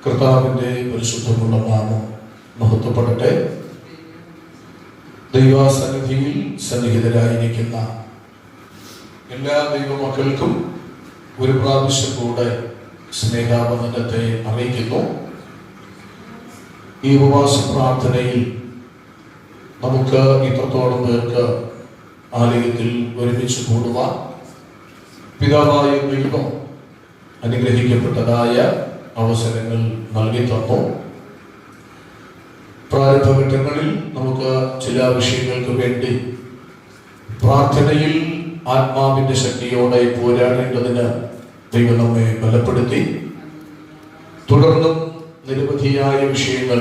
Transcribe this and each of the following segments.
കർത്താവിൻ്റെ പരിശുദ്ധമുള്ള നാമം മഹത്വപ്പെടട്ടെ. ദൈവസന്നിധിയിൽ സന്നിഹിതരായിരിക്കുന്ന എല്ലാ ദൈവമക്കൾക്കും ഒരു പ്രാവശ്യം കൂടെ സ്നേഹാവന്ദനത്തെ അറിയിക്കുന്നു. ഈ ഉപവാസ പ്രാർത്ഥനയിൽ നമുക്ക് ഇത്രത്തോളം പേർക്ക് ആലയത്തിൽ ഒരുമിച്ച് കൂടുവാൻ പിതാവായ ദൈവം അനുഗ്രഹിക്കപ്പെട്ടതായ അവസരങ്ങൾ നൽകി തന്നു. പ്രാരംഭഘട്ടങ്ങളിൽ നമുക്ക് ചില വിഷയങ്ങൾക്ക് വേണ്ടി പ്രാർത്ഥനയിൽ ആത്മാവിന്റെ ശക്തിയോടെ പോരാടേണ്ടതിന് ദൈവം നമ്മെ ബലപ്പെടുത്തി. തുടർന്നും നിരവധിയായ വിഷയങ്ങൾ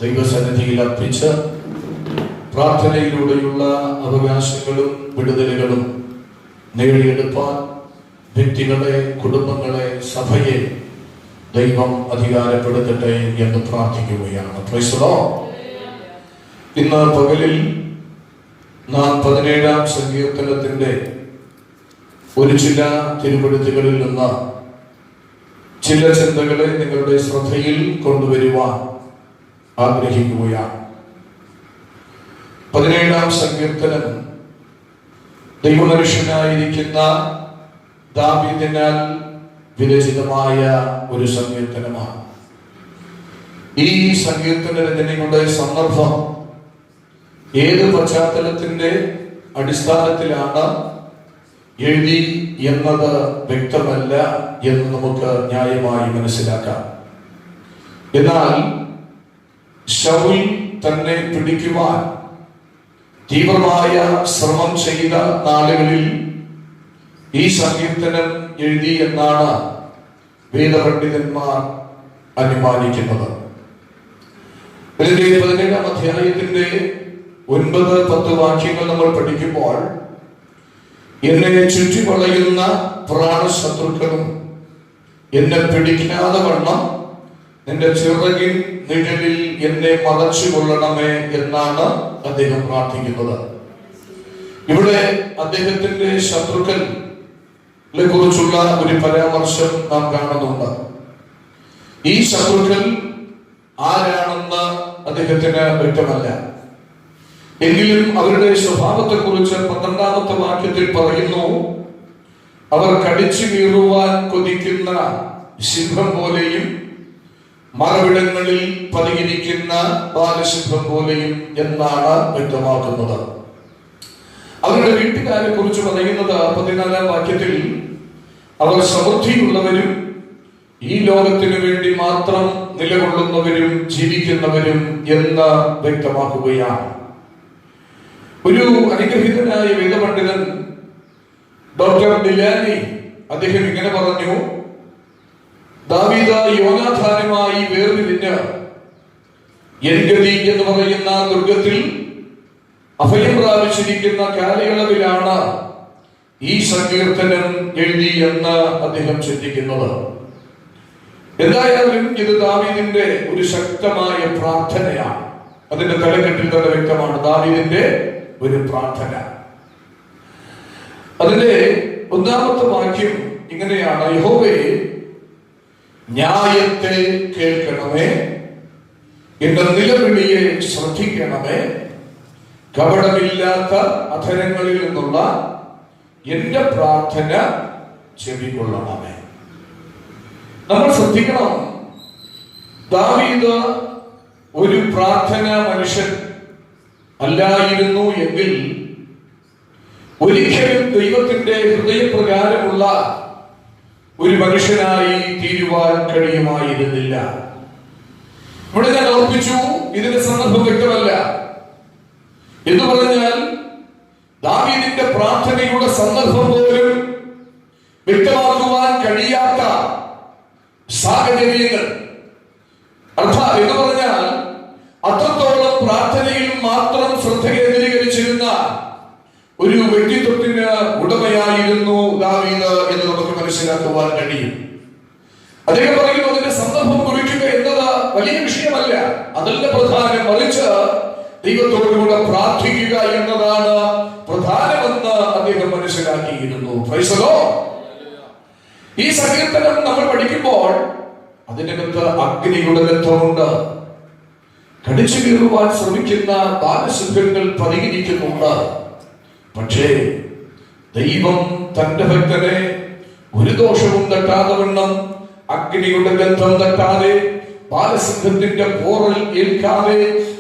ദൈവസന്നിധിയിൽ അർപ്പിച്ച് പ്രാർത്ഥനയിലൂടെയുള്ള അവകാശങ്ങളും വിടുതലുകളും നേടിയെടുപ്പാൻ വ്യക്തികളെ, കുടുംബങ്ങളെ, സഭയെ ദൈവം അധികാരപ്പെടുത്തട്ടെ എന്ന് പ്രാർത്ഥിക്കുകയാണ്. Price the Lord. ഇന്ന് പകലിൽ നാം 17-ാം സങ്കീർത്തനത്തിന്റെ ഒരു ചില തിരുവെഴുത്തുകളിൽ നിന്ന് ചില ചിന്തകളെ നിങ്ങളുടെ ശ്രദ്ധയിൽ കൊണ്ടുവരുവാൻ ആഗ്രഹിക്കുകയാണ്. 17-ാം സങ്കീർത്തനം ദൈവമനുഷ്യനായിരിക്കുന്ന ദാവീദിനാൽ വിരചിതമായ ഒരു സങ്കീർത്തനമാണ്. ഈ സങ്കീർത്തന രചനയുടെ സന്ദർഭം ഏത് പശ്ചാത്തലത്തിന്റെ അടിസ്ഥാനത്തിലാണ് എഴുതി എന്നത് വ്യക്തമല്ല എന്ന് നമുക്ക് ന്യായമായി മനസ്സിലാക്കാം. എന്നാൽ ശൗൽ തന്നെ പിടിക്കുവാൻ തീവ്രമായ ശ്രമം ചെയ്ത നാളുകളിൽ ഈ സങ്കീർത്തനം എഴുതി എന്നാണ് വേദപണ്ഡിതന്മാർ അനുമാനിക്കുന്നത്. 17-ാം അധ്യായത്തിന്റെ 9-10 വാക്യങ്ങൾ നമ്മൾ പഠിക്കുമ്പോൾ, എന്നെ ചുറ്റിവളയുന്ന പ്രാണശത്രുക്കളും എന്നെ പിടിക്കാതെ വണ്ണം നിന്റെ ചിറകിൻ നിഴലിൽ എന്നെ മറച്ചു കൊള്ളണമേ എന്നാണ് അദ്ദേഹം പ്രാർത്ഥിക്കുന്നത്. ഇവിടെ അദ്ദേഹത്തിന്റെ ശത്രുക്കളെ കുറിച്ചുള്ള ഒരു പരാമർശം നാം കാണുന്നുണ്ട്. ഈ ശത്രുക്കൾ ആരാണെന്ന് അദ്ദേഹത്തിന് വ്യക്തമല്ല. എങ്കിലും അവരുടെ സ്വഭാവത്തെ കുറിച്ച് 12-ാമത്തെ വാക്യത്തിൽ പറയുന്നു, അവർ കടിച്ചു കീറുവാൻ കൊതിക്കുന്ന സിംഹം പോലെയും മറവിടങ്ങളിൽ പതിയിരിക്കുന്ന ബാലസിംഹം പോലെയും എന്നാണ് വ്യക്തമാക്കുന്നത്. അവരുടെ വീട്ടുകാരെ കുറിച്ച് പറയുന്നത് 14-ാം വാക്യത്തിൽ, അവർ സമൃദ്ധിയുള്ളവരും ഈ ലോകത്തിനു വേണ്ടി മാത്രം നിലകൊള്ളുന്നവരും ജീവിക്കുന്നവരും എന്ന് വ്യക്തമാക്കുകയാണ്. ഒരു അനുഗ്രഹീതനായ വേദപണ്ഡിതൻ ഡോക്ടർ ഡിലാനി അദ്ദേഹം ഇങ്ങനെ പറഞ്ഞു, ദാവീദ് യോനാഥാനുമായി വേർതിരിഞ്ഞ് എൻഗദി എന്ന് പറയുന്ന ദുർഗത്തിൽ അഭയം പ്രാപിച്ചിരിക്കുന്ന കാലയളവിലാണ് ഈ സങ്കീർത്തനം എഴുതി എന്ന് അദ്ദേഹം ചിന്തിക്കുന്നത്. എന്തായാലും ഇത് ദാവീദിന്റെ ഒരു ശക്തമായ പ്രാർത്ഥനയാണ്. അതിന്റെ തലക്കെട്ടിൽ തന്നെ വ്യക്തമാണ്, ദാവീദിന്റെ ഒരു പ്രാർത്ഥന. അതിന്റെ 1-ാമത്തെ വാക്യം ഇങ്ങനെയാണ്, യഹോവേ ന്യായത്തെ കേൾക്കണമേ, എന്റെ നിലവിളിയെ ശ്രദ്ധിക്കണമേ, കപടമില്ലാത്ത അധരങ്ങളിൽ നിന്നുള്ള എന്റെ പ്രാർത്ഥന ചെവികൊള്ളണമേ. നമ്മൾ ശ്രദ്ധിക്കണം, ദാവീദ് ഒരു പ്രാർത്ഥനാ മനുഷ്യൻ അല്ലായിരുന്നു എങ്കിൽ ഒരിക്കലും ദൈവത്തിന്റെ ഹൃദയപ്രകാരമുള്ള ഒരു മനുഷ്യനായി തീരുവാൻ കഴിയുമായിരുന്നില്ല. ഇവിടെ ഞാൻ ഓർപ്പിച്ചു, ഇതിന്റെ സന്ദർഭം വ്യക്തമല്ല എന്ന് പറഞ്ഞാൽ ദാവീദിന്റെ പ്രാർത്ഥനയുടെ സന്ദർഭം പോലും വ്യക്തമാക്കുവാൻ കഴിയാത്ത സാഹചര്യങ്ങൾ, അർത്ഥം എന്ന് പറഞ്ഞാൽ അത്രത്തോളം പ്രാർത്ഥനയിൽ മാത്രം ശ്രദ്ധ കേന്ദ്രീകരിച്ചിരുന്ന ഒരു വ്യക്തിത്വത്തിന് ഉടമയായിരുന്നു ദാവീദ് എന്ന് നമുക്ക് മനസ്സിലാക്കുവാൻ കഴിയും. അദ്ദേഹം പറയുന്നു, അതിന്റെ സന്ദർഭം കുറിക്കുക എന്നത് വലിയ വിഷയമല്ല, അതല്ല പ്രധാനം, മറിച്ച് ദൈവത്തോടുകൂടെ പ്രാർത്ഥിക്കുക എന്നതാണ് പ്രധാനമെന്ന് അദ്ദേഹം മനസ്സിലാക്കിയിരുന്നു. Price the Lord. ഈ സങ്കീർത്തനം നമ്മൾ പഠിക്കുമ്പോൾ അതിനകത്ത് അഗ്നിയുടെ ബന്ധമുണ്ട്. കടിച്ചു കീറുവാൻ ശ്രമിക്കുന്ന ബാലസിംഹങ്ങൾ പതിയിരിക്കുന്നുണ്ട്. പക്ഷേ ദൈവം തന്റെ ഭക്തനെ ഒരു ദോഷവും തട്ടാതെ വണ്ണം, അഗ്നിയുടെ ബന്ധം തട്ടാതെ, ബാലസിംഹത്തിന്റെ പോറൽ ഏൽക്കാതെ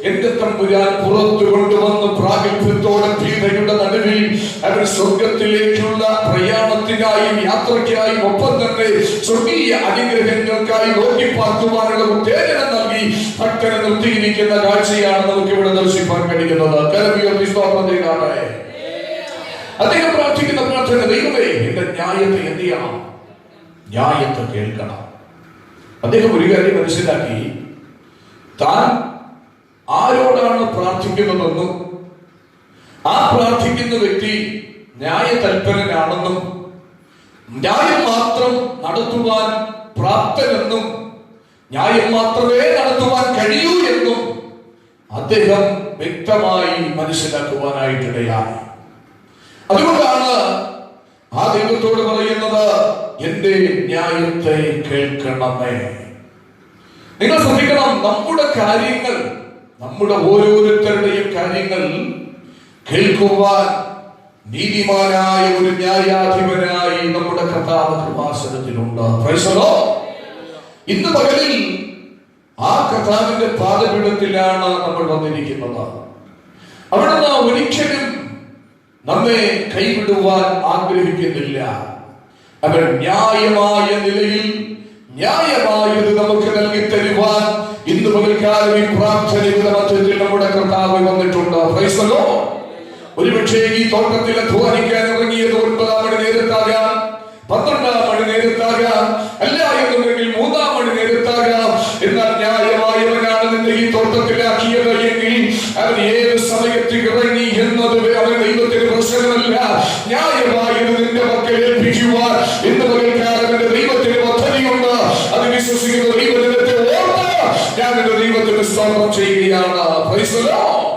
എന്റെ തമ്പുരാൻ പുറത്തു കൊണ്ടുവന്ന് പ്രാഗൽഭ്യത്തോടെ ഭീതയുടെ നടുവിൽ അവർ സ്വർഗത്തിലേക്കുള്ള പ്രയാണത്തിനായും യാത്രയ്ക്കായും ഒപ്പം തന്നെ സ്വർഗീയ അനുഗ്രഹങ്ങൾക്കായി നോക്കി പാർക്കുവാനുള്ള ഉത്തേജനം നൽകി ഭക്തനെ നിർത്തിയിരിക്കുന്ന കാഴ്ചയാണ് നമുക്ക് ഇവിടെ ദർശിക്കാൻ കഴിയുന്നത്. അദ്ദേഹം പ്രാർത്ഥിക്കുന്ന പ്രാർത്ഥന, ദൈവമേ എന്റെ ന്യായത്തെ എന്ത് ചെയ്യണം? ന്യായത്തെ കേൾക്കണം. അദ്ദേഹം ഒരു കാര്യം മനസ്സിലാക്കി, താൻ ആരോടാണ് പ്രാർത്ഥിക്കുന്നതെന്നും ആ പ്രാർത്ഥിക്കുന്ന വ്യക്തി ന്യായതൽപരനാണെന്നും ന്യായം മാത്രം നടത്തുവാൻ പ്രാപ്തനെന്നും ന്യായം മാത്രമേ നടത്തുവാൻ കഴിയൂ എന്നും അദ്ദേഹം വ്യക്തമായി മനസ്സിലാക്കുവാനായിട്ടിടയായി. അതുകൊണ്ടാണ് ആ ദൈവത്തോട് പറയുന്നത്, എന്റെ ന്യായത്തെ കേൾക്കണമേ. നിങ്ങൾ ശ്രദ്ധിക്കണം, നമ്മുടെ കാര്യങ്ങൾ, നമ്മുടെ ഓരോരുത്തരുടെയും കാര്യങ്ങൾ കേൾക്കുവാൻ നീതിമാനായ ഒരു ന്യായാധിപനായി നമ്മുടെ കർത്താവ് കൃപാസനത്തിലുണ്ട്. Price the Lord. ഇന്ന് പകലിൽ ആ കർത്താവിന്റെ പാദപീഠത്തിലാണ് നമ്മൾ വന്നിരിക്കുന്നത്. അവിടുന്ന് ഒരിക്കലും നമ്മെ കൈവിടുവാൻ ആഗ്രഹിക്കുന്നില്ല. അവൻ ന്യായമായ നിലയിൽ ന്യായമായത് നമുക്ക് നൽകി തരുവാൻ ഇന്ന് പകൽക്കാലം ഈ പ്രാർത്ഥനയുടെ മധ്യത്തിൽ നമ്മുടെ കർത്താവ് വന്നിട്ടുണ്ട്. Price the Lord. ഒരുപക്ഷേ ഈ തോട്ടത്തിൽ അധ്വാനിക്കാൻ ഇറങ്ങിയത് 9 മണി നേരത്താകാം, 12 മണി നേരത്താകാം, അല്ല എന്നുണ്ടെങ്കിൽ 3 മണി നേരത്താകാം. എന്നാൽ ന്യായമായവനാണ് നിന്നെ ഈ തോട്ടത്തിലാക്കിയത് എങ്കിൽ അവൻ ഏത് സമയത്ത് ഇറങ്ങി എന്നത് അവൻ ദൈവത്തിന് പ്രശ്നമല്ല. ന്യായമായത് നിന്റെ മക്കൾ ഏൽപ്പിക്കുവാൻ ഇന്ന് പകൽക്കാലം ദൈവത്തിന് പദ്ധതിയുണ്ട്. അത് വിശ്വസിക്കുന്ന ദൈവത്തെ ഓർത്ത് ഞാൻ എന്റെ ദൈവത്തിന് സ്തോത്രം ചെയ്യുകയാണ്. Price the Lord.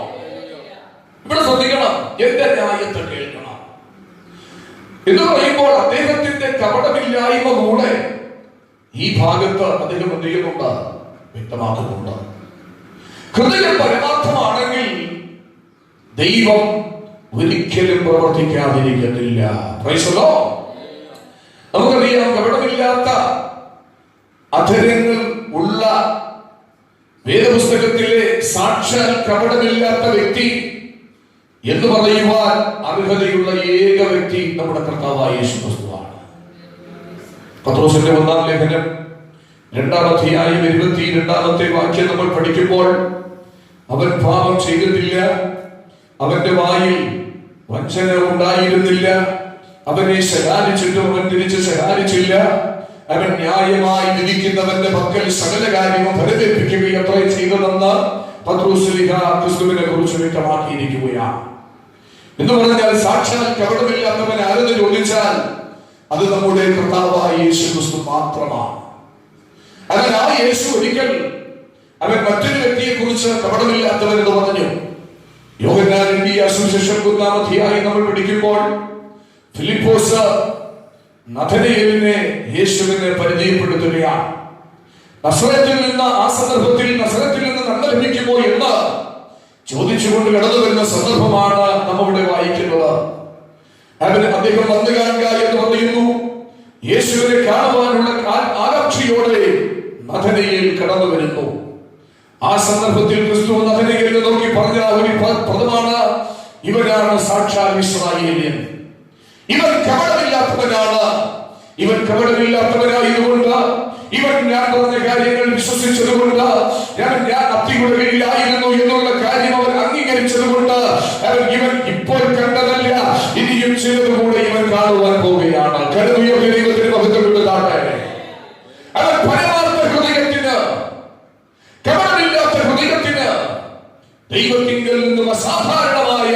ഇവിടെ ശ്രദ്ധിക്കണം, എന്റെ ന്യായത്തെ കേൾക്കണം എന്ന് പറയുമ്പോൾ അദ്ദേഹത്തിന്റെ കപടമില്ലായ്മ കൂടെ ഈ ഭാഗത്ത് അദ്ദേഹം എന്ത് ചെയ്യുന്നുണ്ട്? വ്യക്തമാക്കുന്നുണ്ട്. ഹൃദയം പരമാർത്ഥമാണെങ്കിൽ ദൈവം ഒരിക്കലും പ്രവർത്തിക്കാതിരിക്കത്തില്ല. Price the Lord. നമുക്കറിയാം, കപടമില്ലാത്ത അധരങ്ങൾ ഉള്ള വേദപുസ്തകത്തിലെ സാക്ഷാൽ കപടമില്ലാത്ത വ്യക്തി എന്ന് പറയുവാൻ അർഹതയുള്ള ഏക വ്യക്തി നമ്മുടെ കർത്താവായ യേശു ക്രിസ്തുവാണ്. പത്രോസിന്റെ 1-ാം ലേഖനം 2-ാം അധ്യായം 22-ാമത്തെ വാക്യം നമ്മൾ പഠിക്കുമ്പോൾ, അവൻ പാപം ചെയ്തിട്ടില്ല, അവന്റെ വായിൽ വഞ്ചന ഉണ്ടായിരുന്നില്ല, അവനെ ശകാരിച്ചിട്ടും അവൻ തിരിച്ച് ശകാരിച്ചില്ല, അവൻ ന്യായമായി വിധിക്കുന്നവന്റെ പക്കൽ സകല കാര്യവും ഫലമേൽപ്പിക്കുകയും അത്രേ ചെയ്തതെന്ന് പത്രോസ് ക്രിസ്തുവിനെ കുറിച്ച് വ്യക്തമാക്കിയിരിക്കുകയാണ്. എന്ന് പറഞ്ഞാൽ സാക്ഷാൽ കപടമില്ലാത്തവൻ ആരെന്ന് ചോദിച്ചാൽ അത് നമ്മുടെ കർത്താവായ യേശു ക്രിസ്തു മാത്രമാണ്. എന്നാൽ ആ യേശു ഒരിക്കൽ അവൻ മറ്റൊരു വ്യക്തിയെ കുറിച്ച് കപടമില്ലാത്തവൻ എന്ന് പറഞ്ഞു. യോഹന്നാൻ എഴുതിയ സുവിശേഷം 1-ാം അധ്യായം നമ്മൾ പഠിക്കുമ്പോൾ, ഫിലിപ്പോസ് നഥനയേലിനെ യേശുവിനെ പരിചയപ്പെടുത്തുകയാണ്. നസറത്തിൽ നിന്ന്, ആ സന്ദർഭത്തിൽ നസറത്തിൽ നിന്ന് നന്മ ലഭിക്കുമോ എന്ന് ചോദിച്ചുകൊണ്ട് കടന്നു വരുന്ന സന്ദർഭമാണ് നമ്മളിവിടെ വായിക്കുന്നത്. അദ്ദേഹം വന്നു കാണുക എന്ന് പറയുന്നു. യേശുവിനെ കാണുവാനുള്ള ആകാംക്ഷയോടെ നഥനയേൽ കടന്നു വരുന്നു. ആ സന്ദർഭത്തിൽ ക്രിസ്തു നഥനയേലിനെ നോക്കി പറഞ്ഞ ഒരു പദമാണ്, ഇവനാണ് സാക്ഷാൽ ഇസ്രായേല്യൻ. ഇവൻ കപടമില്ലാത്തവനാണ്. ഇവൻ കപടമില്ലാത്തവനായതുകൊണ്ട്, ഇവൻ ഞാൻ പറഞ്ഞ കാര്യങ്ങൾ വിശ്വസിച്ചതുകൊണ്ട്, ഞാൻ അത്തികുടലിലായിരുന്നു എന്നുള്ള കാര്യം അവൻ അംഗീകരിച്ചതുകൊണ്ട്, ഇവൻ ഇപ്പോൾ കണ്ടതല്ല, ഇനിയും ചിലതുകൂടെ ഇവൻ കാണുവാൻ പോവുകയാണ്. ദൈവത്തിന് മഹത്വമുള്ളതാണ്. അവൻ പരമാർത്ഥ ഹൃദയത്തിന്, കപടമില്ലാത്ത ഹൃദയത്തിന് ദൈവത്തിങ്കിൽ നിന്നും അസാധാരണമായ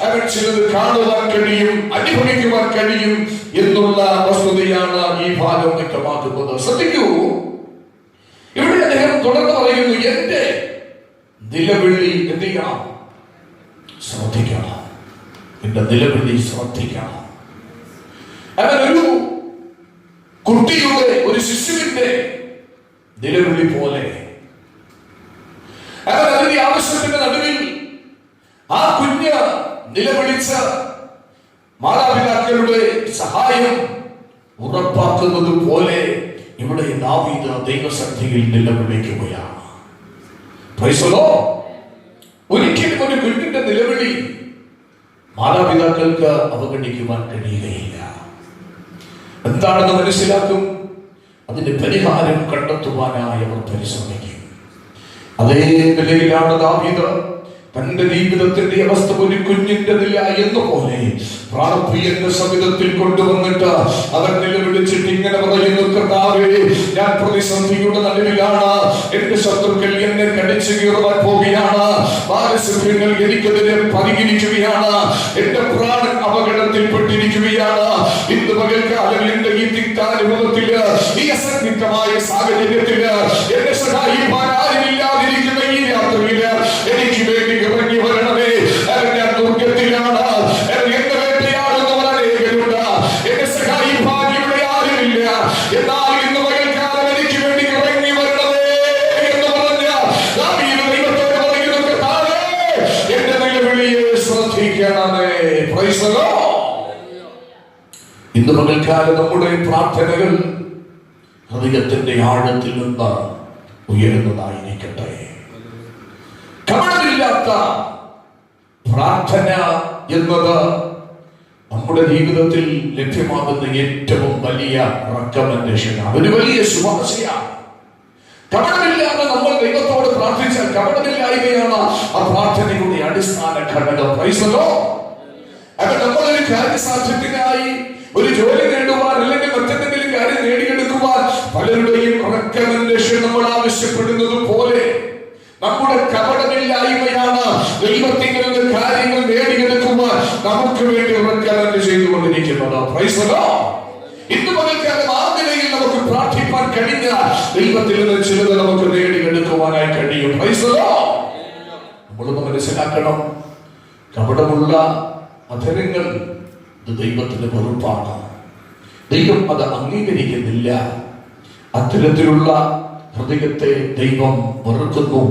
അവൻ ചിലത് കാണുവാൻ കഴിയും, അനുഭവിക്കുവാൻ കഴിയും എന്നുള്ള വസ്തുതയാണ് ഈ ഭാഗം വ്യക്തമാക്കുന്നത്. ശ്രദ്ധിക്കൂ, ഇവിടെ അദ്ദേഹം തുടർന്ന് പറയുന്നു, എന്റെ നിലവിളി എന്ത് ചെയ്യണം? ശ്രദ്ധിക്കണം. എന്റെ നിലവിളി ശ്രദ്ധിക്കണം. അവൻ ഒരു കുട്ടിയുടെ, ഒരു ശിശുവിന്റെ നിലവിളി പോലെ. അതിന്റെ ആവശ്യത്തിന്റെ നടുവിൽ ആ കുഞ്ഞ് നിലവിളിച്ച മാതാപിതാക്കളുടെ സഹായം ഉറപ്പാക്കുന്നത് പോലെ ഇവിടെ ദാവീദ് ദൈവസന്നിധിയിൽ നിലവിളിക്കുകയാണ്. Price the Lord. ഒരിക്കലും ഒരു കുഞ്ഞിന്റെ നിലവിളി മാതാപിതാക്കൾക്ക് അവഗണിക്കുവാൻ കഴിയുകയില്ല. എന്താണെന്ന് മനസ്സിലാക്കും, അതിന്റെ പരിഹാരം കണ്ടെത്തുവാനായി അവർ പരിശ്രമിക്കും. അതേ നിലയിലാണ് ദാവീദ് തന്റെ ജീവിതത്തിന്റെ അവസ്ഥ ഒരു കുഞ്ഞിന്റെ നില എന്ന പോലെ പ്രാർത്ഥിക്കുന്ന സമിതത്തിൽ കൊണ്ടുവന്നിട്ട് അവർ നിലവിളിച്ചിട്ട് ഇങ്ങനെ പറയുന്നു, കർത്താവേ, ഞാൻ പ്രതിസന്ധിയുടെ നടുവിലാണ്. എന്റെ ശത്രുക്കൾ എന്നെ കടിച്ചു കീറുവാൻ പോവുകയാണ്. മാനസികങ്ങൾ എനിക്കെതിരെ പരിഗണിക്കുകയാണ്. എന്റെ പ്രാണൻ അപകടത്തിൽപ്പെട്ടിരിക്കുകയാണ്. ഇന്ന് പകൽക്കാലം എന്റെ ഈ തിക്താനുഭവത്തില്, ഈ അസന്നിഗ്ധമായ സാഹചര്യത്തില് എന്നെ സഹായിക്കാൻ ആരുമില്ലാതിരിക്കുന്ന ഈ രാത്രിയില് എനിക്ക് വേണ്ടി ഇറങ്ങി വരണമേ. ഞാൻ ദുർഗത്തിലാണ്, എന്റെ വേട്ടയാടുന്നവർ അനേകരുണ്ട്, എന്നെ സഹായിക്കാൻ ഇവിടെ ആരുമില്ല. എന്നാൽ ഇന്ന് പകൽക്കാലം എനിക്ക് വേണ്ടി ഇറങ്ങി വരണമേ എന്ന് പറഞ്ഞ ദാവീദ് ദൈവത്തോട് പറയുന്നു, കർത്താവേ, എന്റെ നിലവിളിയെ ശ്രദ്ധിക്കണമേ. Praise the Lord. ഇന്ന് പകൽക്കാലം നമ്മുടെ പ്രാർത്ഥനകൾ ഹൃദയത്തിന്റെ ആഴത്തിൽ നിന്ന് ഉയരുന്നതായിരിക്കട്ടെ. കപടമില്ലാത്ത പ്രാർത്ഥന എന്നത് നമ്മുടെ ജീവിതത്തിൽ ലഭ്യമാകുന്ന ഏറ്റവും വലിയ റെക്കമെൻഡേഷനാണ്, ഒരു വലിയ ശുപാർശയാണ്. കപടമില്ലാതെ നമ്മൾ ദൈവത്തോട് പ്രാർത്ഥിച്ചാൽ കപടമില്ലായ്മയാണ് ആ പ്രാർത്ഥനയുടെ അടിസ്ഥാന ഘടകം. Price the Lord. അപ്പൊ നമ്മളൊരു കാര്യസാധ്യത്തിനായി ഒരു ജോലി നേടുവാൻ അല്ലെങ്കിൽ മറ്റെന്തെങ്കിലും കാര്യം നേടിയെടുക്കുവാൻ പലരുടെയും റെക്കമെൻഡേഷൻ നമ്മൾ ആവശ്യപ്പെടുന്നത് പോലെ നമ്മുടെ കപടമില്ലായ്മയാണ് ദൈവത്തിൽ നിന്ന് കാര്യങ്ങൾ നേടിയെടുക്കുവാൻ നമുക്ക് വേണ്ടി റെക്കമെൻഡ് ചെയ്തുകൊണ്ടിരിക്കുന്നത്. Price the Lord. ഇന്ന് പകൽക്കാലം ആ നിലയിൽ നമുക്ക് പ്രാർത്ഥിപ്പാൻ കഴിഞ്ഞ ദൈവത്തിൽ നിന്ന് ചിലത് നമുക്ക് നേടിയെടുക്കുവാനായി കഴിയും. Price the Lord. നമ്മളൊന്ന് മനസ്സിലാക്കണം, കപടമുള്ള അധരങ്ങൾ ഇത് ദൈവത്തിന്റെ വെറുപ്പാണ്. ദൈവം അത് അംഗീകരിക്കുന്നില്ല. അത്തരത്തിലുള്ള ഹൃദയത്തെ ദൈവം വെറുക്കുന്നു.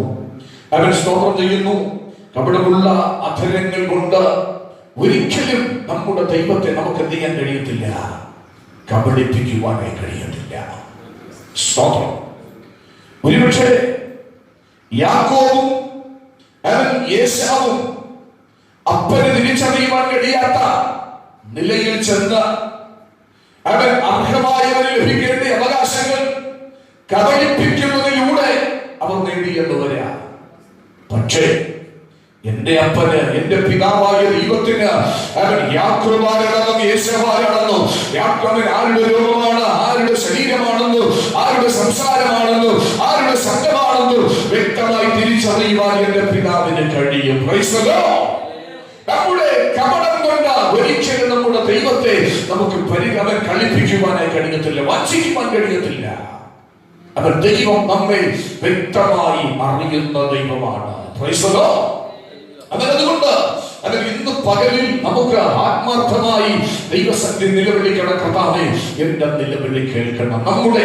അവൻ സ്തോത്രം ചെയ്യുന്നു. കപടമുള്ള അധരങ്ങൾ കൊണ്ട് ഒരിക്കലും നമ്മുടെ ദൈവത്തെ നമുക്ക് എന്ത് ചെയ്യാൻ കഴിയത്തില്ല, കബളിപ്പിക്കുവാനായി കഴിയത്തില്ല. സ്തോത്രം. ഒരുപക്ഷെ യാക്കോബും അവൻ യേശാവും അപ്പനെ തിരിച്ചറിയുവാൻ കഴിയാത്ത നിലയിൽ ചെന്ന് അവൻ അർഹമായവന് ലഭിക്കേണ്ട അവകാശങ്ങൾ കബളിപ്പിക്കുന്നതിലൂടെ അവർ നേടിയെന്ന് വരാം. പക്ഷേ എന്റെ അപ്പന്, എന്റെ പിതാവായ ദൈവത്തിന് അവൻ യാക്കോബാരാണെന്നും യേശാവാരാണെന്നും, യാക്കോബൻ ആരുടെ രൂപമാണ്, ആരുടെ ശരീരമാണെന്നും, ആരുടെ സംസാരമാണെന്നും, ആരുടെ സംഘമാണെന്നും വ്യക്തമായി തിരിച്ചറിയുവാൻ എന്റെ പിതാവിന് കഴിയും. Price the Lord. നമ്മുടെ കപടം കൊണ്ട് ഒരിക്കലും നമ്മുടെ ദൈവത്തെ നമുക്ക് അവൻ കളിപ്പിക്കുവാനായി കഴിയത്തില്ല, വഞ്ചിക്കുവാൻ കഴിയത്തില്ല. അവൻ ദൈവം നമ്മെ വ്യക്തമായി അറിയുന്ന ദൈവമാണ്. Price the Lord. അതുകൊണ്ട് അതിൽ ഇന്ന് പകലിൽ നമുക്ക് ആത്മാർത്ഥമായി ദൈവസന്നിധി നിലവിളിക്കണം. കർത്താവേ, എന്റെ നിലവിളി കേൾക്കണം. നമ്മുടെ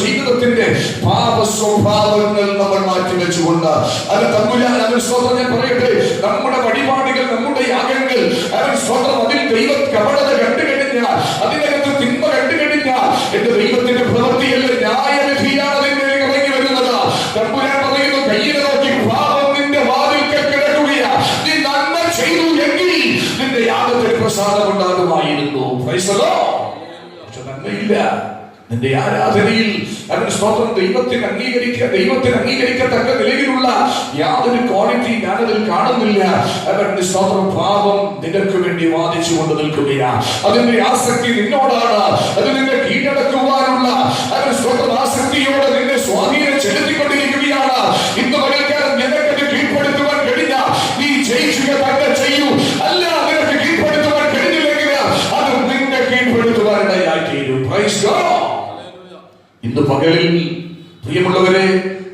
ജീവിതത്തിന്റെ പാപ സ്വഭാവങ്ങൾ നമ്മൾ മാറ്റിവെച്ചുകൊണ്ട് അത് തമ്പുരാൻ അവൻ സ്വന്തം, ഞാൻ പറയട്ടെ, നമ്മുടെ വഴിപാടുകൾ, നമ്മുടെ യാഗങ്ങൾ അവൻ സ്വന്തം അതിൽ ദൈവ കപടത കണ്ടുകഴിഞ്ഞാൽ, അതിനകത്ത് തിന്മ കണ്ടുകഴിഞ്ഞാൽ എന്റെ ദൈവത്തിന്റെ പ്രവൃത്തിയല്ല, ന്യായവിധിയാണ് അതിന്റെ ഇറങ്ങി വരുന്നത്. തമ്പുരാൻ പറയുന്നു, കയ്യിലെ നോക്കി പാപം നിന്റെ വാതിൽക്കൽ കിടക്കുകയാ, നീ നന്മ ചെയ്തു എങ്കിൽ നിന്റെ യാഗത്തിൽ പ്രസാദം ഉണ്ടാകുമായിരുന്നു. Price the Lord. പക്ഷെ നന്മയില്ല. നിന്റെ ആരാധനയിൽ അവൻ സ്തോത്രം ദൈവത്തിന് അംഗീകരിക്കത്തക്ക നിലയിലുള്ള യാതൊരു ക്വാളിറ്റി ഞാനതിൽ കാണുന്നില്ല. അവന്റെ സ്തോത്രം പാപം നിനക്ക് വേണ്ടി വാദിച്ചു കൊണ്ട് നിൽക്കുകയാണ്. അതിന്റെ ആസക്തി നിന്നോടാണ്. അത് നിന്നെ കീഴടക്കുവാനുള്ള അവൻ സ്തോത്രം ആസക്തിയോടെ നിന്നെ സ്വാധീനം ചെലുത്തിക്കൊണ്ടിരിക്കുകയാണ്. ഇന്ന് പകൽക്കാലം നിനക്കത് കീഴ്പ്പെടുത്തുവാൻ കഴിഞ്ഞ നീ ജയിക്കുക തന്നെ ചെയ്യൂ. അല്ല, നിനക്ക് കീഴ്പ്പെടുത്തുവാൻ കഴിഞ്ഞില്ലെങ്കിൽ അത് നിന്നെ കീഴ്പ്പെടുത്തുവാനിടയായി തീരും. Praise God. ഇന്ന് പകലിൽ പ്രിയമുള്ളവരെ,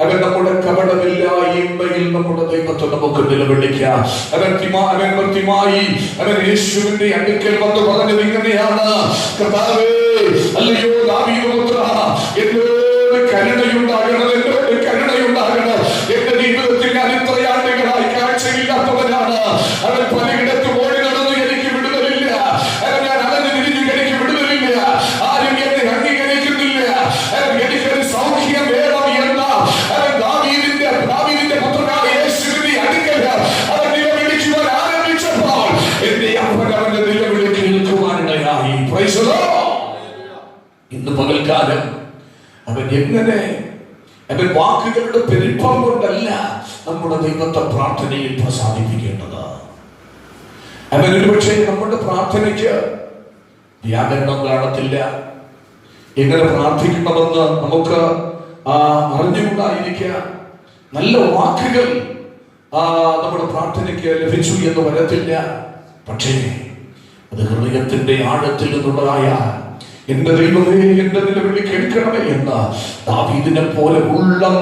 അവൻ നമ്മുടെ കപടമില്ലായ്മയിൽ നമ്മുടെ ദൈവത്തെ നമുക്ക് നിലവിളിക്കാം. അവൻ കൃത്യമായി അവൻ യേശുവിന്റെ അടുക്കൽ വന്ന് പറഞ്ഞത് ഇങ്ങനെയാണ്, കർത്താവേ, അല്ലയോ ദാവീദ് പുത്രാ, എന്നോട് കരുണയുണ്ടാകണം. എങ്ങനെ വാക്കുകളുടെ പെരുപ്പം കൊണ്ടല്ല നമ്മുടെ ദൈവത്തെ പ്രാർത്ഥനയിൽ പ്രസാദിപ്പിക്കേണ്ടത്. ഒരുപക്ഷെ നമ്മുടെ പ്രാർത്ഥനയ്ക്ക് വ്യാകരണം കാണത്തില്ല. എങ്ങനെ പ്രാർത്ഥിക്കണമെന്ന് നമുക്ക് അറിഞ്ഞുകൊണ്ടായിരിക്കാം. നല്ല വാക്കുകൾ നമ്മുടെ പ്രാർത്ഥനയ്ക്ക് ലഭിച്ചു എന്ന് വരത്തില്ല. പക്ഷേ അത് ഹൃദയത്തിന്റെ ആഴത്തിൽ നിന്നുള്ളതായ എന്റെ ദൈവമേ എന്റെ നിലവിളി കേൾക്കണമേ എന്ന് ദാവീദിനെ പോലെ ഉള്ളം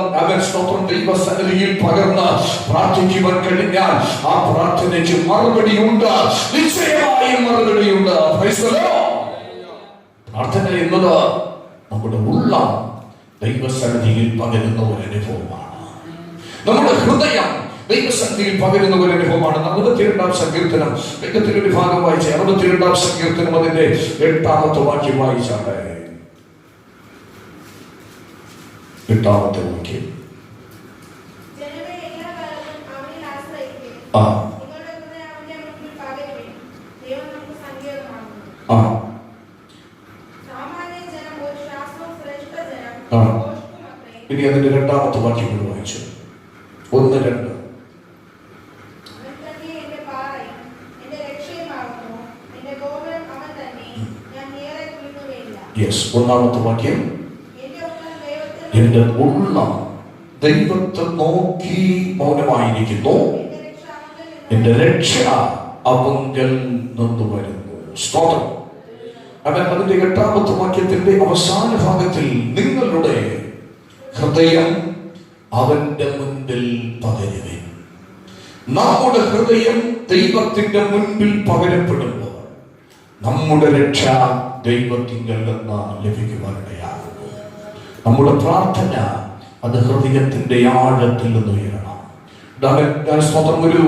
സ്തോത്രം ദൈവസന്നിധിയിൽ പകർന്ന് പ്രാർത്ഥിക്കുവാൻ കഴിഞ്ഞാൽ ആ പ്രാർത്ഥനയ്ക്ക് മറുപടിയുണ്ട്, നിശ്ചയമായും മറുപടിയുണ്ട്. പ്രാർത്ഥന എന്നത് നമ്മുടെ ഉള്ളം ദൈവസന്നിധിയിൽ പകരുന്ന ഒരു അനുഭവമാണ്. നമ്മുടെ ഹൃദയം ദൈവസന്നിധിയിൽ പകരുന്ന ഒരു അനുഭവമാണ്. 62-ാം സങ്കീർത്തനം വേഗത്തിൽ ഒരു ഭാഗം വായിച്ച 62-ാം സങ്കീർത്തനം അതിന്റെ 8-ാമത്തെ വാക്യം വായിച്ചാട്ടെ. 8-ാമത്തെ വാക്യം. ഇനി അതിന്റെ 2-ാമത്തെ വാക്യം കൂടി വായിച്ചു. 1-2. ഒന്നാമത്തെ വാക്യം, എന്റെ ഉള്ളം ദൈവത്തെ നോക്കി മൗനമായിരിക്കുന്നു, എന്റെ രക്ഷ അവങ്കൽ നിന്ന് വരുന്നു. സ്തോത്രം. അതിന്റെ 8-ാമത്തെ വാക്യത്തിന്റെ അവസാന ഭാഗത്തിൽ നിങ്ങളുടെ ഹൃദയം അവന്റെ മുൻപിൽ പകരുവിൻ. നമ്മുടെ ഹൃദയം ദൈവത്തിന്റെ മുൻപിൽ പകരപ്പെടുമ്പോൾ നമ്മുടെ രക്ഷ ദൈവത്തിങ്കൽ നിന്ന് ലഭിക്കുവാനിടയാകുന്നു. നമ്മുടെ പ്രാർത്ഥന അത് ഹൃദയത്തിന്റെ ആഴത്തിൽ നിന്ന് ഉയരണം. ഒരു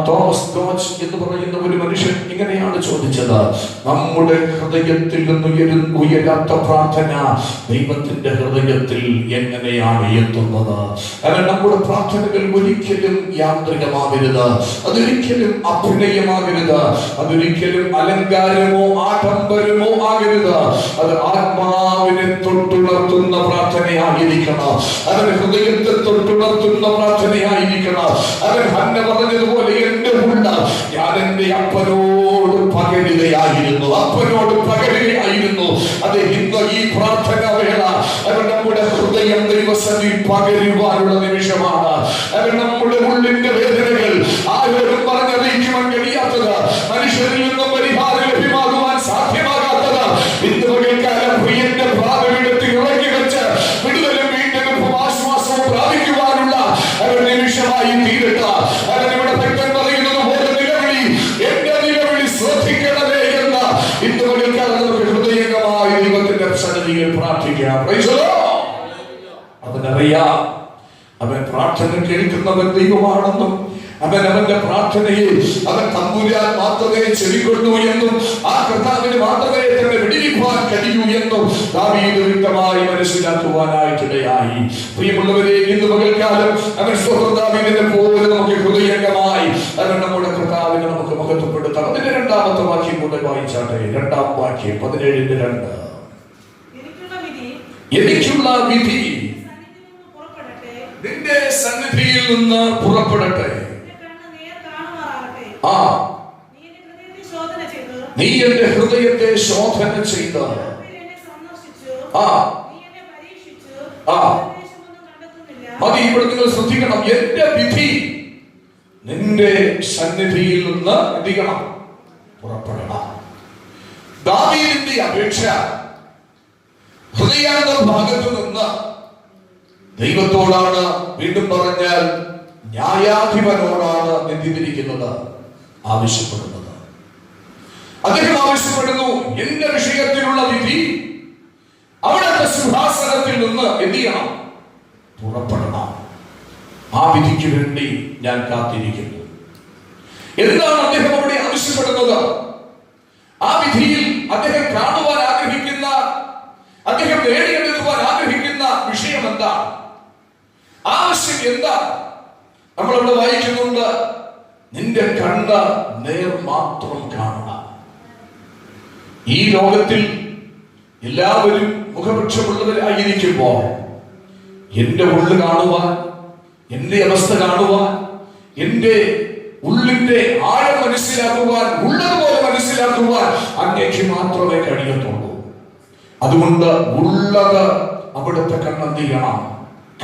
തോമസ് ഡോച്ച് എന്ന് പറയുന്ന ഒരു മനുഷ്യൻ ഇങ്ങനെയാണ് ചോദിച്ചത്: നമ്മുടെ ഹൃദയത്തിൽ നിന്ന് ഉയരാത്ത പ്രാർത്ഥന ദൈവത്തിന്റെ ഹൃദയത്തിൽ എങ്ങനെയാണ് എത്തുന്നത്? കാരണം നമ്മുടെ പ്രാർത്ഥനകൾ ഒരിക്കലും യാന്ത്രികമാകരുത്, അതൊരിക്കലും അഭിനയമാകരുത്, അതൊരിക്കലും അലങ്കാരമോ ആഡംബരമോ ആകരുത്. അത് ആത്മാവിനെ തൊട്ടുണർത്തുന്ന പ്രാർത്ഥനയായിരിക്കണം. അവന്റെ ഹൃദയത്തെ തൊട്ടുണർത്തുന്ന പ്രാർത്ഥനയായിരിക്കണം. അവൻ ഹന്ന പറഞ്ഞതുപോലെ എന്റെ ഉള്ള ഞാൻ എന്റെ അപ്പനോട് പകരുകയായിരുന്നു, അത് ഇന്ന് ഈ പ്രാർത്ഥന വേള അവൻ നമ്മുടെ ഹൃദയം ദൈവസന്നിധിയിൽ പകരുവാനുള്ള നിമിഷമാണ്. അവൻ നമ്മുടെ ഉള്ളിന്റെ വേദനകൾ ആരോടും പറഞ്ഞറിയിക്കുവാൻ കഴിയാത്തത്, മനുഷ്യരിൽ നിന്നും പരിഹാരം ലഭ്യമാകുവാൻ സാധ്യമാകാത്തത് ഇന്ന് പകൽക്കാലം പ്രിയന്റെ ഭാഗമെടുത്ത് ഇറക്കി വെച്ച് വിടുതലും വീണ്ടും ആശ്വാസവും പ്രാപിക്കുവാനുള്ള ഒരു നിമിഷമായി തീരട്ട. ഇവിടെ ഭക്തൻ പറയുന്നത് പോലെ നിലവിളി, എന്റെ നിലവിളി ശ്രദ്ധിക്കണമേ എന്ന് ഇന്ന് പകൽക്കാലം നമുക്ക് ഹൃദയംഗമായി ദൈവത്തിന്റെ സന്നിധിയിൽ പ്രാർത്ഥിക്കാം. അവനറിയാം അവൻ പ്രാർത്ഥന കേൾക്കുന്നവൻ ദൈവമാണെന്നും അവന്റെ പ്രാർത്ഥനയെ അവൻ തമ്പുരാൻ മാത്രമേ ചെവിക്കൊള്ളൂ എന്നും ആ കർത്താവിന് മാത്രമേ തന്നെ വിടിവിപ്പാൻ കഴിയൂ എന്നും ദാവീദ് വ്യക്തമായി മനസ്സിലാക്കുവാനായിട്ടിടയായി. പ്രിയമുള്ളവരെ, ഇന്ന് പകൽക്കാലം അവൻ ദാവീദിനെ പോലെ നമുക്ക് ഹൃദയംഗമായി അവൻ നമ്മുടെ കർത്താവിനെ നമുക്ക് മഹത്വപ്പെടുത്താം. അതിന്റെ 2-ാമത്തെ വാക്യം കൂടെ വായിച്ചാട്ടെ. 2-ാം വാക്യം 17:2. എനിക്കുള്ള വിധി നിന്റെ സന്നിധിയിൽ നിന്ന് പുറപ്പെടട്ടെ. നീ എന്റെ ഹൃദയത്തെ ശോധന ചെയ്ത് മതി. ഇവിടെ നിങ്ങൾ ശ്രദ്ധിക്കണം, എന്റെ വിധി നിന്റെ സന്നിധിയിൽ നിന്ന് എന്തിക്കണം? പുറപ്പെടണം. ദാവീദിന്റെ അപേക്ഷ ഹൃദയാന്തർഭാഗത്തു നിന്ന് ദൈവത്തോടാണ്. വീണ്ടും പറഞ്ഞാൽ ന്യായാധിപനോടാണ് എന്തിരിക്കുന്നത്? ആവശ്യപ്പെടുന്നത്. അദ്ദേഹം ആവശ്യപ്പെടുന്നു, എന്റെ വിഷയത്തിലുള്ള വിധി അവിടുത്തെ സിംഹാസനത്തിൽ നിന്ന് എന്ത് ചെയ്യണം? പുറപ്പെടണം. ആ വിധിക്ക് വേണ്ടി ഞാൻ കാത്തിരിക്കുന്നു. എന്താണ് അദ്ദേഹം അവിടെ ആവശ്യപ്പെടുന്നത്? ആ വിധിയിൽ അദ്ദേഹം കാണുവാൻ ആഗ്രഹിക്കുന്ന, അദ്ദേഹം നേടിയെടുക്കുവാൻ ആഗ്രഹിക്കുന്ന വിഷയം എന്താ? ആവശ്യം എന്താ? നമ്മളവിടെ വായിക്കുന്നുണ്ട്, നിന്റെ കണ്ണ് നേർ മാത്രം കാണുക. ഈ ലോകത്തിൽ എല്ലാവരും മുഖപക്ഷമുള്ളവരായിരിക്കുമ്പോൾ എന്റെ ഉള്ളു കാണുവാൻ, എന്റെ അവസ്ഥ കാണുവാൻ, എന്റെ ഉള്ളിന്റെ ആഴം മനസ്സിലാക്കുവാൻ, ഉള്ളതുപോലെ മനസ്സിലാക്കുവാൻ അങ്ങേക്ക് മാത്രമേ കഴിയത്തുള്ളൂ. അതുകൊണ്ട് ഉള്ളത് അവിടുത്തെ കണ്ണെന്ത് ചെയ്യണം,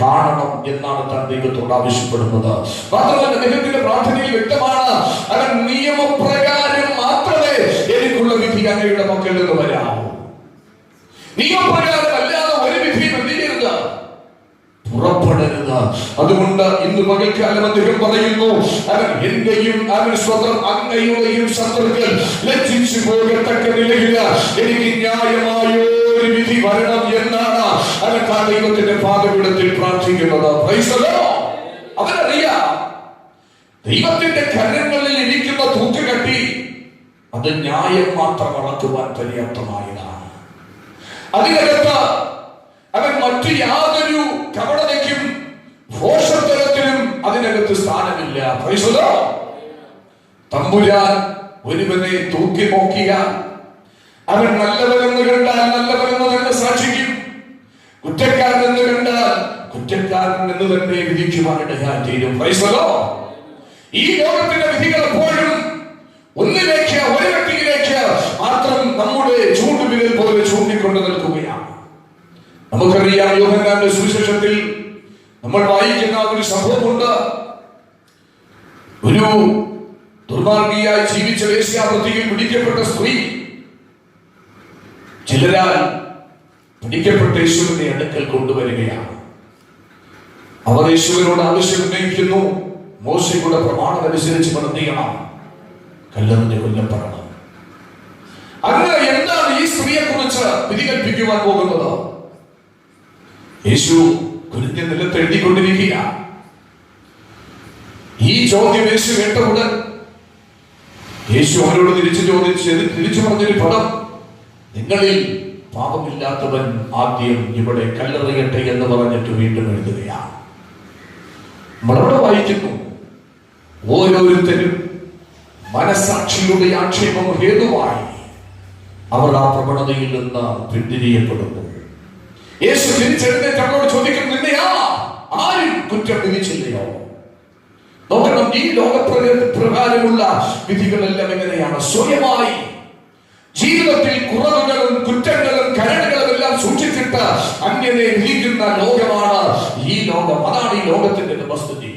കാണണം എന്നാണ് താൻ ദൈവത്തോട് ആവശ്യപ്പെടുന്നത്. മാത്രമല്ല ദൈവത്തിന്റെ പ്രാർത്ഥനയിൽ വ്യക്തമാണ്, അവൻ നിയമപ്രകാരം മാത്രമേ എനിക്കുള്ള വിധി അങ്ങയുടെ മക്കളിൽ നിന്ന് വരാവൂ. നിയമപ്രകാരം അല്ലാതെ ഒരു വിധിയും എന്ത് ചെയ്യരുത്, പുറപ്പെടരുത്. അതുകൊണ്ട് ഇന്ന് പകൽക്കാലം അദ്ദേഹം പറയുന്നു, അവൻ എന്റെയും അവൻ സ്വന്തം അങ്ങയുടെയും ശത്രുക്കൾ ലജ്ജിച്ചു പോകത്തക്ക നിലയിൽ എനിക്ക് ന്യായമായ ഒരു വിധി വരണം എന്നാണ് അവൻ ദൈവത്തിന്റെ പാദപീഠത്തിൽ പ്രാർത്ഥിക്കുന്നത്. അവനറിയാം ദൈവത്തിന്റെ കരങ്ങളിൽ ഇരിക്കുന്ന തൂക്കുകട്ടി അത് ന്യായം മാത്രം അളക്കുവാൻ പര്യാപ്തമായതാണ്. അതിനകത്ത് അവൻ മറ്റു യാതൊരു കപടതയ്ക്കും ഭോഷത്തരത്തിനും അതിനകത്ത് സ്ഥാനമില്ല. തമ്പുരാൻ ഒരുവനെ തൂക്കി നോക്കിയാൽ അവൻ നല്ലവനെന്ന് കണ്ടാൽ നല്ലവനെന്ന് തന്നെ സാക്ഷിക്കും, കുറ്റക്കാരൻ എന്ന് കണ്ടാൽ കുറ്റക്കാരൻ എന്ന് തന്നെ വിധിക്കുവാനിടയായി തീരും. ഈ ലോകത്തിന്റെ വിധികൾ എപ്പോഴും ഒന്നിലേക്ക്, ഒരു വ്യക്തിയിലേക്ക് മാത്രം നമ്മുടെ ചൂണ്ടുവിരൽ പോലെ ചൂണ്ടിക്കൊണ്ട് നിൽക്കുകയാണ്. നമുക്കറിയാം, യോഹന്നാന്റെ സുവിശേഷത്തിൽ നമ്മൾ വായിക്കുന്ന ഒരു സംഭവമുണ്ട്. ഒരു ദുർമാർഗിയായി ജീവിച്ച വേശ്യാവൃത്തിയിൽ പിടിക്കപ്പെട്ട സ്ത്രീ ചിലരാൽ പിടിക്കപ്പെട്ട യേശുവിന്റെ അടുക്കൽ കൊണ്ടുവരികയാണ്. അവർ യേശുവിനോട് ആവശ്യം ഉന്നയിക്കുന്നു, മോശയുടെ പ്രമാണം അനുസരിച്ച് എന്ത് ചെയ്യണം, കല്ലെറിഞ്ഞ് കൊല്ലപ്പെടണം. അങ്ങ് എന്താണ് ഈ സ്ത്രീയെ കുറിച്ച് വിധി കൽപ്പിക്കുവാൻ പോകുന്നത്? യേശു കുനിഞ്ഞ നിലത്ത് എഴുതിക്കൊണ്ടിരിക്കുക. ഈ ചോദ്യം യേശു കേട്ടവുടൻ യേശു അവരോട് തിരിച്ചു പറഞ്ഞൊരു പദം, നിങ്ങളിൽ പാപമില്ലാത്തവൻ ആദ്യം ഇവിടെ കല്ലെറിയട്ടെ എന്ന് പറഞ്ഞിട്ട് വീണ്ടും എഴുതുകയാണ്. നമ്മളവിടെ വായിക്കുന്നു, ഓരോരുത്തരും മനസാക്ഷിയുടെ ആക്ഷേപം ഹേതുവായി അവർ ആ പ്രവണതയിൽ നിന്ന് പിന്തിരിയപ്പെടുന്നു. യേശു തിരിച്ചെഴുന്നേറ്റ് അവരോട് ചോദിക്കുന്നു, നിന്നെയാ ആരും കുറ്റം വിധിച്ചില്ലയോ? നോക്കണം, ഈ ലോകപ്രകാരമുള്ള വിധികളെല്ലാം എങ്ങനെയാണ്? സ്വയമായി ജീവിതത്തിൽ കുറവുകളും കുറ്റങ്ങളും കരടുകളും എല്ലാം സൂക്ഷിച്ചിട്ട് അന്യനെ വിധിക്കുന്ന ലോകമാണ് ഈ ലോകം. അതാണ് ഈ ലോകത്തിന്റെ വ്യവസ്ഥിതി.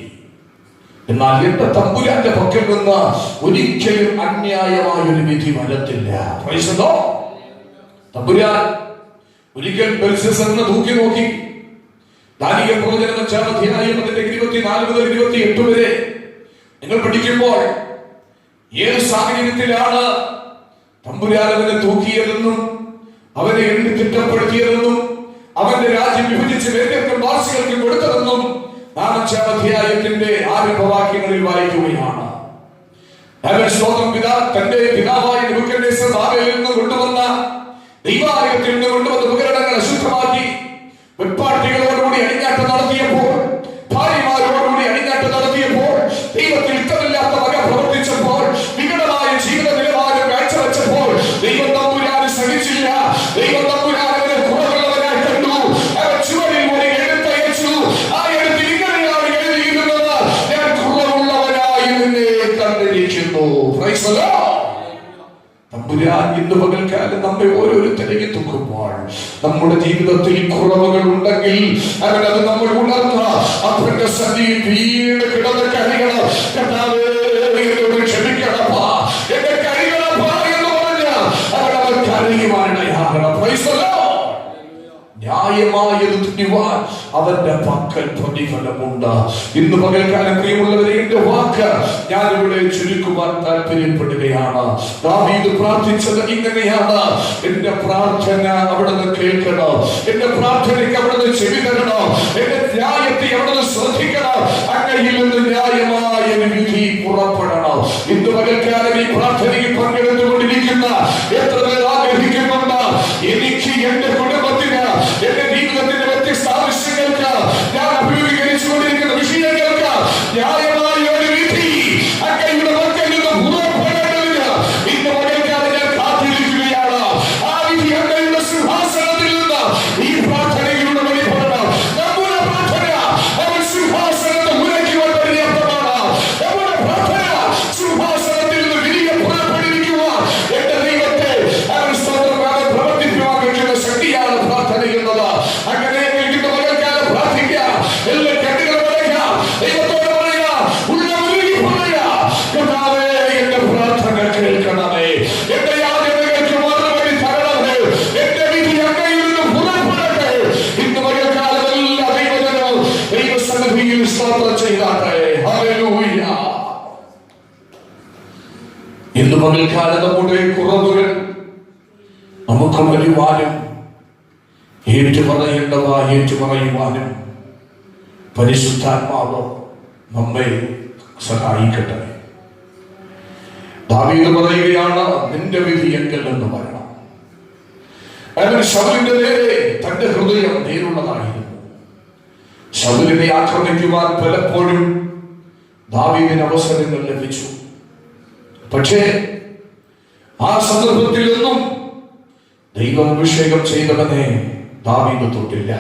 എന്നാൽ എന്റെ തമ്പുരാന്റെ പക്കൽ നിന്ന് ഒരിക്കലും അന്യായമായ ഒരു വിധി വരത്തില്ല. തമ്പുരാൻ ഒരിക്കൽ ബെൽഷസ്സറിനെ തൂക്കി നോക്കി. ദാനിയേൽ പ്രവചനം 5-ാം അധ്യായം 24 മുതൽ 28 വരെ നിങ്ങൾ പഠിക്കുമ്പോൾ ഏത് സാഹചര്യത്തിലാണ് തമ്പുരാൻ അവനെ തൂക്കിയതെന്നും അവനെ എണ്ണി തിട്ടപ്പെടുത്തിയതെന്നും അവന്റെ രാജ്യം വിഭജിച്ച് വേദർക്കും വാസികൾക്കും കൊടുത്തതെന്നും 4-ാം അധ്യായത്തിന്റെ ആരംഭവാക്യങ്ങളിൽ വായിക്കുകയാണ്. തന്റെ പിതാവായ നെബൂഖദ്നേസർ ബാബേലിൽ നിന്ന് കൊണ്ടുവന്ന ദൈവാലയത്തിൽ നിന്ന് കൊണ്ടുവന്ന ഉപകരണങ്ങൾ അശുദ്ധമാക്കി വെപ്പാട്ടികളോടുകൂടി അണിഞ്ഞാട്ടം നടത്തിയപ്പോൾ, ഭാര്യമാരോടുകൂടി അണിഞ്ഞാട്ടം നടത്തിയപ്പോൾ, ദൈവത്തിൽ ഇഷ്ടമില്ലാത്ത വക പ്രവർത്തിച്ചപ്പോൾ, വികടമായ ജീവിത നിലവാരം കാഴ്ചവെച്ചപ്പോൾ ദൈവം തമ്പുരാന് സഹിച്ചില്ല. ദൈവം തമ്പുരാൻ അവനെ കുറവുള്ളവനായി കണ്ടു. അവൻ ചുവരിൽ ഒരു എഴുത്തയച്ചു. ആ എഴുത്തിൽ ഇങ്ങനെയാണ് എഴുതിയിരുന്നത്, ഞാൻ കുറവുള്ളവനായി നിന്നെ കണ്ടിരിക്കുന്നു. തമ്പുരാൻ ഇന്ന് പകൽക്കാലം നമ്മെ ഓരോരുത്തരെയും തൂക്കുമ്പോൾ നമ്മുടെ ജീവിതത്തിൽ കുറവുകൾ ഉണ്ടെങ്കിൽ അവനത് നമ്മൾ ഉണർന്ന അവന്റെ സന്നിധിയിൽ വീണ് കിടന്ന് കരയണം. ക്ഷമിക്കണപ്പാ, എന്റെ കരയണപ്പാ എന്ന് പറഞ്ഞ അവൻ കരയുവാനിടയാകണം. ന്യായമായത് തുല്യവാൻ അവന്റെ പക്കൽ പ്രതിഫലമുണ്ട്. ഇന്ന് പകൽക്കാലം പ്രിയമുള്ളവരെ, എന്റെ വാക്ക് ഞാനിവിടെ ചുരുക്കുവാൻ താല്പര്യപ്പെടുകയാണ്. ദാവീദ് പ്രാർത്ഥിച്ചത് ഇങ്ങനെയാണ്, എന്റെ പ്രാർത്ഥന അവിടുന്ന് കേൾക്കണം, എന്റെ പ്രാർത്ഥനയ്ക്ക് അവിടുന്ന് ചെവി തരണം, എന്റെ ന്യായത്തെ അവിടുന്ന് ശ്രദ്ധിക്കണം, അങ്ങയിൽ നിന്ന് ന്യായമായ വിധി പുറപ്പെടണം. ഇന്ന് പകൽക്കാലം ഈ പ്രാർത്ഥനയിൽ പങ്കെടുത്തുകൊണ്ടിരിക്കുന്ന എത്ര പേർ ആഗ്രഹിക്കുന്നുണ്ട്, എനിക്ക് എന്റെ കുടുംബത്തിന്, എന്റെ ജീവിതത്തിന്റെ വ്യത്യസ്ത ആവശ്യങ്ങൾക്ക്, ഞാൻ അഭിമുഖീകരിച്ചുകൊണ്ടിരിക്കുന്ന വിഷയങ്ങൾക്ക് ന്യായമായ ഒരു വിധി അങ്ങയുടെ മക്കളിൽ നിന്ന് പുറപ്പെടേണ്ടതിന് ഇന്ന് പകൽക്കാലം ഞാൻ കാത്തിരിക്കുകയാണ്. ആ വിധി അങ്ങയുടെ സിംഹാസനം ശക്തിയിൽ സ്തോത്രം ചെയ്താട്ടെ. ഹല്ലേലൂയ. ഇന്ന് പകൽക്കാലം നമ്മുടെ കുറവുകൾ നമുക്ക് വരുവാനും ഏറ്റുപറയേണ്ടവ ഏറ്റുപറയുവാനും പരിശുദ്ധാത്മാവ് നമ്മെ സഹായിക്കട്ടെ. ദാവീദ് പറയുകയാണ്, നിന്റെ വിധി എങ്കിൽ എന്ന് പറയണം. അവൻ ശൗലിന്റെ നേരെ തന്റെ ഹൃദയം നേരുള്ളതായിരുന്നു. ശൗലിനെ ആക്രമിക്കുവാൻ പലപ്പോഴും ദാവീദിന് അവസരങ്ങൾ ലഭിച്ചു. പക്ഷേ ആ സന്ദർഭത്തിലൊന്നും ദൈവം അഭിഷേകം ചെയ്തവനെ ദാവീദ് തൊട്ടില്ല.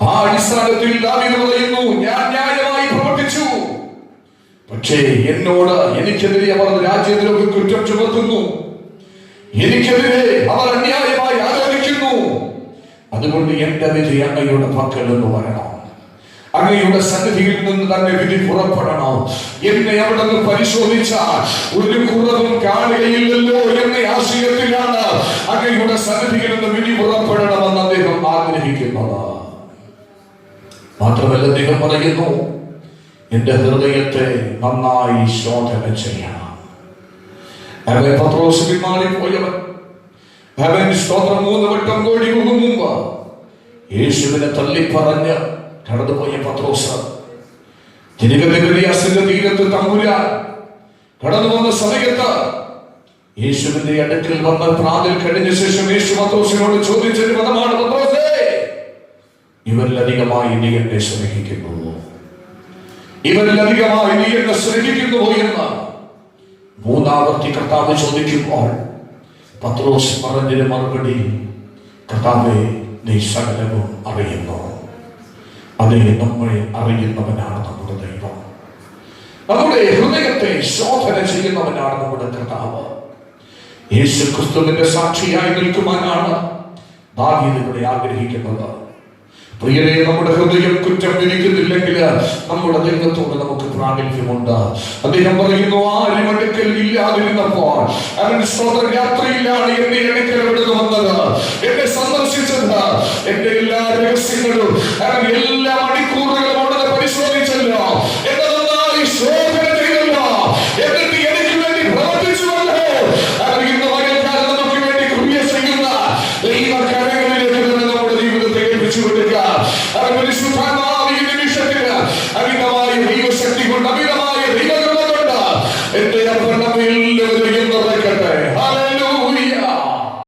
ആ അടിസ്ഥാനത്തിൽ ദാവീദ് പറയുന്നു, ഞാൻ ന്യായമായി പ്രവർത്തിച്ചു, പക്ഷേ എന്നോട് എനിക്കെതിരെ അവർ രാജ്യദ്രോഹി കുറ്റം ചുമത്തുന്നു, എനിക്കെതിരെ അവർ അന്യായമായി ആരോപിക്കുന്നു. അതുകൊണ്ട് എന്റെ വിധി അങ്ങയുടെ പക്കൽ എന്ന് പറയണം. അങ്ങയുടെ സന്നിധിയിൽ നിന്ന് തന്നെ വിധി പുറപ്പെടണം. എന്നെ അവിടെ നിന്ന് പരിശോധിച്ചാൽ ഒരു കുറവും കാണുകയില്ലല്ലോ എന്ന ആശയത്തിലാണ് അങ്ങയുടെ സന്നിധിയിൽ നിന്ന് വിധി പുറപ്പെടണമെന്ന് അദ്ദേഹം ആഗ്രഹിക്കുന്നത്. മാത്രമല്ല അദ്ദേഹം പറയുന്നു, എന്റെ ഹൃദയത്തെ നന്നായി ശോധന ചെയ്യണം. അവൻ പത്രോസ് പിന്മാറിപ്പോയവൻ, അവൻ സ്തോത്രം 3 വട്ടം കോടി മുമ്പ് യേശുവിനെ തള്ളിപ്പറഞ്ഞ് കടന്നുപോയ പത്രോസ് തിരുവനന്തപുരത്തിന്റെ തീരത്ത് തമ്പുരാൻ കടന്നു വന്ന സമയത്ത് യേശുവിന്റെ അടുക്കൽ വന്ന് പ്രാതൽ കഴിഞ്ഞ ശേഷം യേശു പത്രോസിനോട് ചോദിച്ചൊരു പദമാണ്, പത്രോസേ, ഇവരിലധികമായി നീ എന്നെ സ്നേഹിക്കുന്നു, ഇവരിലധികമായി നീ എന്നെ സ്നേഹിക്കുന്നു എന്ന് 3 കർത്താവ് ചോദിക്കുമ്പോൾ പത്രോസ് പറഞ്ഞതിന് മറുപടി, കർത്താവേ, നീ സകലവും അറിയുന്നു. അതേ, നമ്മളെ അറിയുന്നവനാണ് നമ്മുടെ ദൈവം. നമ്മുടെ ഹൃദയത്തെ ശോധന ചെയ്യുന്നവനാണ് നമ്മുടെ കർത്താവ്. യേശു ക്രിസ്തുവിന്റെ സാക്ഷിയായി നിൽക്കുവാനാണ് ദാവീദ് ഇവിടെ ആഗ്രഹിക്കുന്നത്. പ്രിയരെ, നമ്മുടെ ഹൃദയം കുറ്റം വിധിക്കുന്നില്ലെങ്കിൽ നമ്മുടെ ദൈവത്തോട് നമുക്ക് പ്രാഗൽഭ്യമുണ്ട്. അദ്ദേഹം പറയുന്നു, ആരും അടുക്കൽ ഇല്ലാതിരുന്നപ്പോൾ അവൻ സ്വതന്ത്രയാത്രയിലാണ് എന്നെ അടുക്കൽ എവിടെ വന്നത്, എന്നെ സന്ദർശിച്ചത്, എന്റെ എല്ലാ രഹസ്യങ്ങളും അവൻ എല്ലാ മണിക്കൂറുകളും അവിടെ പരിശോധിച്ചല്ലോ, എന്നെ നന്നായി ശോധന ചെയ്തല്ലോ, എന്നിട്ട് എനിക്ക് വേണ്ടി പ്രവർത്തിച്ചുവല്ലോ. അവൻ ഇന്ന് വയൽക്കാരൻ നമുക്ക് വേണ്ടി ക്രിയ ചെയ്യുന്ന ദൈവകരങ്ങളിലേക്ക് തന്നെ നമ്മുടെ ജീവിതത്തെ ഏൽപ്പിച്ചു കൊടുക്കുക. അവൻ